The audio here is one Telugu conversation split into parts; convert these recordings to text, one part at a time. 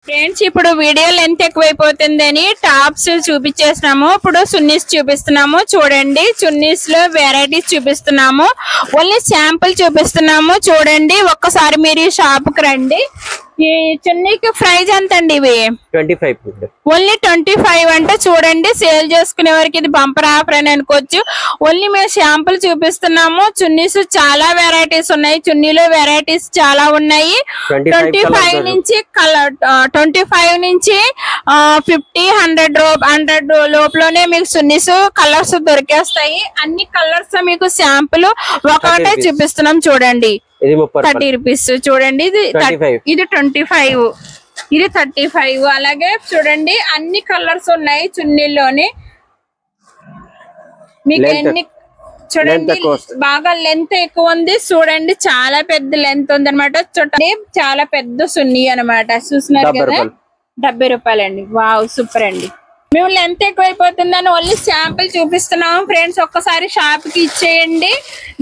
ఫ్రెండ్స్ ఇప్పుడు వీడియో లెంత్ ఎక్కువైపోతుందని టాప్స్ చూపించేస్తున్నాము. ఇప్పుడు చున్నీస్ చూపిస్తున్నాము. చూడండి, చున్నీస్ లో వెరైటీస్ చూపిస్తున్నాము. ఓన్లీ శాంపుల్ చూపిస్తున్నాము. చూడండి, ఒక్కసారి మీరు ఈ షాప్ కి రండి. ఈ చున్నీకి ప్రైస్ ఎంత అండి? ఇవి 25 ఓన్లీ 25 అంటే చూడండి, సేల్ చేసుకునే వారికి ఇది బంపర్ ఆఫర్ అని అనుకోవచ్చు. ఓన్లీ మేము శాంపుల్ చూపిస్తున్నాము. చున్నీస్ చాలా వెరైటీస్ ఉన్నాయి. చున్నీలో వెరైటీస్ చాలా ఉన్నాయి. 25 నుంచి 50, 100 లోపలనే మీకు చున్నీస్ కలర్స్ దొరికేస్తాయి. అన్ని కలర్స్ మీకు శాంపుల్ ఒకటే చూపిస్తున్నాం. చూడండి, 30 రూపీస్. చూడండి, ఇది 25, ఇది 35. అలాగే చూడండి, అన్ని కలర్స్ ఉన్నాయి చున్నీల్లోని. మీకు ఎన్ని చూడండి, బాగా లెంత్ ఎక్కువ ఉంది. చూడంండి, చాలా పెద్ద లెంత్ ఉంది అనమాట. చూడండి, చాలా పెద్ద చున్నీ అనమాట. చూస్తున్నారు కదా, 70 రూపాయలండి. వావ్, సూపర్ అండి. మేము లెంత్ ఎక్కువైపోతుందని ఓన్లీ శాంపుల్ చూపిస్తున్నాము. ఫ్రెండ్స్, ఒక్కసారి షాప్ కి ఇచ్చేయండి.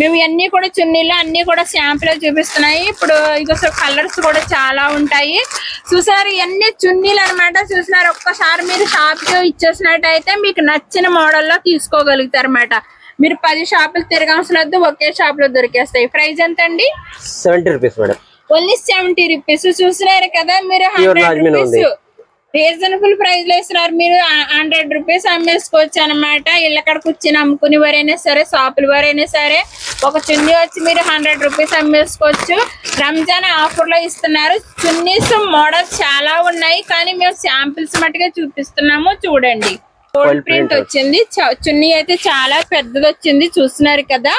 మేము అన్ని కూడా చున్నీలు అన్ని కూడా శాంపుల్ చూపిస్తున్నాయి. ఇప్పుడు ఇక కలర్స్ కూడా చాలా ఉంటాయి. చూసారు, ఇవన్నీ చున్నీలు అనమాట. చూసినారు, ఒక్కసారి మీరు షాప్ కి ఇచ్చేసినట్టయితే మీకు నచ్చిన మోడల్లో తీసుకోగలుగుతారు అనమాట. మీరు 10 షాపులు తిరగాల్సిన వద్దు, ఒకే షాప్ లో దొరికేస్తాయి. ప్రైస్ ఎంత అండి? 70 రూపీస్ మేడం. Only 70 rupees. చూసినారు కదా మీరు, 100 రూపీస్ రీజనబుల్ ప్రైస్ లో ఇస్తున్నారు. మీరు 100 రూపీస్ అమ్మేసుకోవచ్చు అనమాట. ఇళ్ళక్కడ కూర్చొని అమ్ముకునే వారైనా సరే, షాపుల వారైనా సరే, ఒక చున్నీ వచ్చి మీరు 100 రూపీస్ అమ్మేసుకోవచ్చు. రంజాన్ ఆఫర్ లో ఇస్తున్నారు. చున్నీస్ మోడల్స్ చాలా ఉన్నాయి, కానీ మేము శాంపిల్స్ మట్టుగా చూపిస్తున్నాము. చూడండి, గోల్డ్ ప్రింట్ వచ్చింది. చున్నీ అయితే చాలా పెద్దది వచ్చింది. చూస్తున్నారు కదా,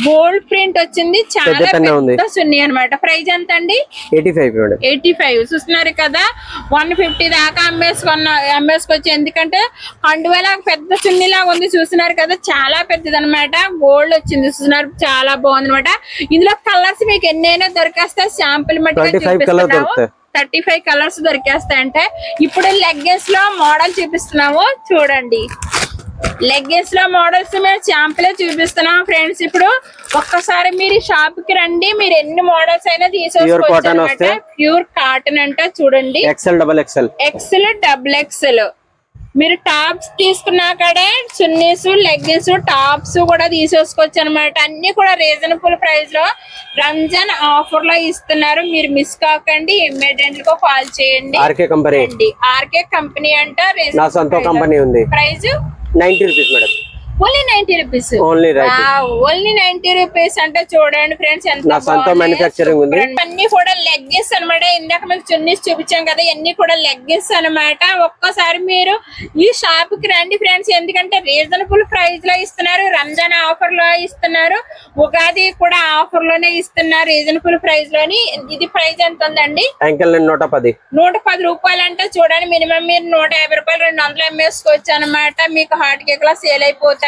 గోల్డ్ ప్రింట్ వచ్చింది. చాలా పెద్ద చున్నీ అనమాట. ప్రైస్ ఎంత అండి? 85. చూస్తున్నారు కదా, 150 దాకా అమ్మేసుకోవచ్చు. ఎందుకంటే కండువలా పెద్ద చున్నీ లాగా ఉంది. చూస్తున్నారు కదా, చాలా పెద్దది అనమాట. గోల్డ్ వచ్చింది. చూస్తున్నారు, చాలా బాగుంది అనమాట. ఇందులో కలర్స్ మీకు ఎన్నైనా దొరికేస్తాయి. శాంపుల్ మట్టుగా చూపిస్తున్నాము. 35 కలర్స్ దొరికేస్తాయంటే. ఇప్పుడు లెగ్గిన్స్ లో మోడల్ చూపిస్తున్నాము. చూడండి, లెగ్గిన్స్ లో మోడల్స్ మేము శాంపుల్ చూపిస్తున్నాం. ఫ్రెండ్స్, ఇప్పుడు ఒక్కసారి మీరు షాప్ కి రండి. మీరు ఎన్ని మోడల్స్ అయినా తీసుకోవచ్చు. ప్యూర్ కాటన్ అంటే చూడండి, XL, డబుల్ XL. మీరు టాప్స్ తీసుకున్నాకడే చున్నీస్, లెగ్గిన్స్, టాప్స్ కూడా తీసేసుకోవచ్చు అనమాట. అన్ని కూడా రీజనబుల్ ప్రైస్ లో రంజాన్ ఆఫర్ లో ఇస్తున్నారు. మీరు మిస్ కాకండి. ఇమ్మీడియట్ గా కాల్ చేయండి. ఆర్కే కంపెనీ అంటే price 90 rupees madam. Only 90 rupees. Only 90 rupees అంటే చూడండి ఫ్రెండ్స్, ఎంత అన్ని కూడా లెగ్గిన్స్ అనమాట. ఇందాక మీకు చున్నీస్ చూపించాం కదా, ఇవన్నీ కూడా లెగ్గిన్స్ అనమాట. ఒక్కసారి మీరు ఈ షాప్ కి రండి ఫ్రెండ్స్. ఎందుకంటే రీజనబుల్ ప్రైస్ లో ఇస్తున్నారు. రంజాన్ ఆఫర్ లో ఇస్తున్నారు. ఉగాది కూడా ఆఫర్ లోనే ఇస్తున్నారు రీజనబుల్ ప్రైస్ లోని. ఇది ప్రైస్ ఎంత ఉందండి? 110 రూపాయలు అంటే చూడండి, మినిమం మీరు 150 రూపాయలు 200 అమ్మేసుకోవచ్చు అనమాట. మీకు హాట్ కేక్ లా సేల్ అయిపోతాయి.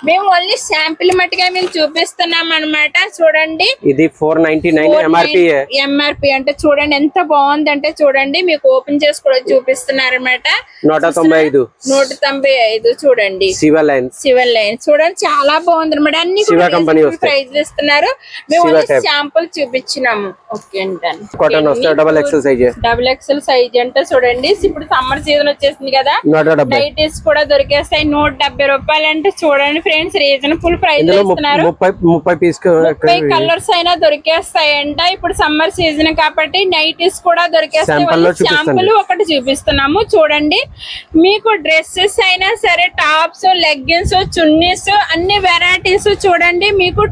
మేము ఓన్లీ శాంపిల్ మట్టుగా మేము చూపిస్తున్నాం అనమాట. చూడండి, ఇది 499 ఎంఆర్పి అంటే చూడండి ఎంత బాగుంది అంటే చూడండి. మీకు ఓపెన్ చేసి కూడా చూపిస్తున్నారు అనమాట. 195. చూడండి, సివల్ లైన్ చూడండి, చాలా బాగుంది అనమాట. అన్ని ప్రైజ్ ఇస్తున్నారు. మేము శాంపుల్ చూపించినాము. ఓకే అండి, డబుల్ ఎక్స్ఎల్ సైజ్ అంటే చూడండి. ఇప్పుడు సమ్మర్ సీజన్ వచ్చేసింది కదా, నైటీస్ కూడా దొరికేస్తాయి. 170 రూపాయలు అంటే చూడండి ఫ్రెండ్స్, రీజనబుల్ ప్రైస్ ఇస్తున్నారు. 30 కలర్స్ అయినా దొరికేస్తాయంట. ఇప్పుడు సమ్మర్ సీజన్ కాబట్టి నైటీస్ కూడా దొరికేస్తాయి. శాంపుల్ ఒకటి చూపిస్తున్నాము. చూడండి, మీకు డ్రెస్సెస్ అయినా సరే, టాప్స్, లెగ్గిన్స్, చున్నీస్, అన్ని వెరైటీస్ చూడండి. మీకు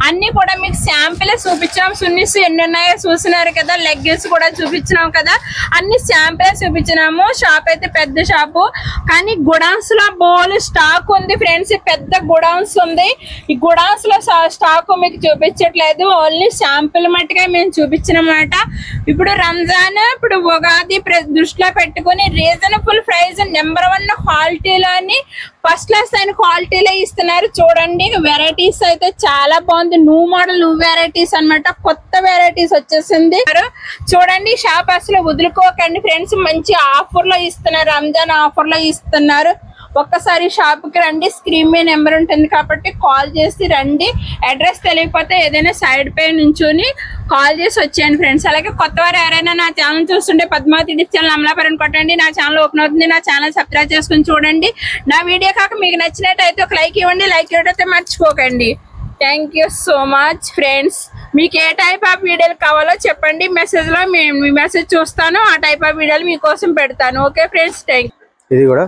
అన్ని కూడా మీకు శాంపుల్ చూపించాం. చున్నీస్ ఎన్ని ఉన్నాయో చూసినారు కదా, లెగ్గిన్స్ కూడా చూపించినాం కదా, అన్ని శాంపుల్ చూపించినాము. షాప్ అయితే పెద్ద షాపు, కానీ గుడాన్స్ లో బోల్ స్టాక్ ఉంది ఫ్రెండ్స్. పెద్ద గుడౌన్స్ ఉంది. ఈ గుడౌన్స్ లో స్టాక్ మీకు చూపించట్లేదు. ఓన్లీ శాంపుల్ మట్టుగా మేము చూపించినమాట. ఇప్పుడు రంజాన్, ఇప్పుడు ఉగాది దృష్టిలో పెట్టుకుని రీజనబుల్ ప్రైస్ నెంబర్ 1 క్వాలిటీలోని ఫస్ట్ క్లాస్ అయిన క్వాలిటీలో ఇస్తున్నారు. చూడండి, వెరైటీస్ అయితే చాలా బాగుంది. న్యూ మోడల్, న్యూ వెరైటీస్ అనమాట. కొత్త వెరైటీస్ వచ్చేసింది. చూడండి, షాప్ అసలు వదులుకోకండి ఫ్రెండ్స్. మంచి ఆఫర్ లో ఇస్తున్నారు. రంజాన్ ఆఫర్ లో ఇస్తున్నారు. ఒక్కసారి షాప్ కి రండి, స్క్రీన్ మీద నెంబర్ ఉంటుంది కాబట్టి కాల్ చేసి రండి. అడ్రస్ తెలియకపోతే ఏదైనా సైడ్ పై నుంచుని కాల్ చేసి వచ్చేయండి ఫ్రెండ్స్. అలాగే కొత్త వారు ఎవరైనా నా ఛానల్ చూస్తుంటే పద్మావతి టిప్స్ ఛానల్ అమలాపురం కొట్టండి, నా ఛానల్ ఓపెన్ అవుతుంది. నా ఛానల్ సబ్స్క్రైబ్ చేసుకుని చూడండి. నా వీడియో కాక మీకు నచ్చినట్టయితే ఒక లైక్ ఇవ్వండి, లైక్ ఇవ్వడం అయితే మర్చిపోకండి. Thank you so much friends. మీకు ఏ టైప్ ఆఫ్ వీడియోలు కావాలో చెప్పండి, మెసేజ్ లో మీ మెసేజ్ చూస్తాను, ఆ టైప్ ఆఫ్ వీడియోలు మీకోసం పెడతాను. Okay friends, thank you. ఇది కూడా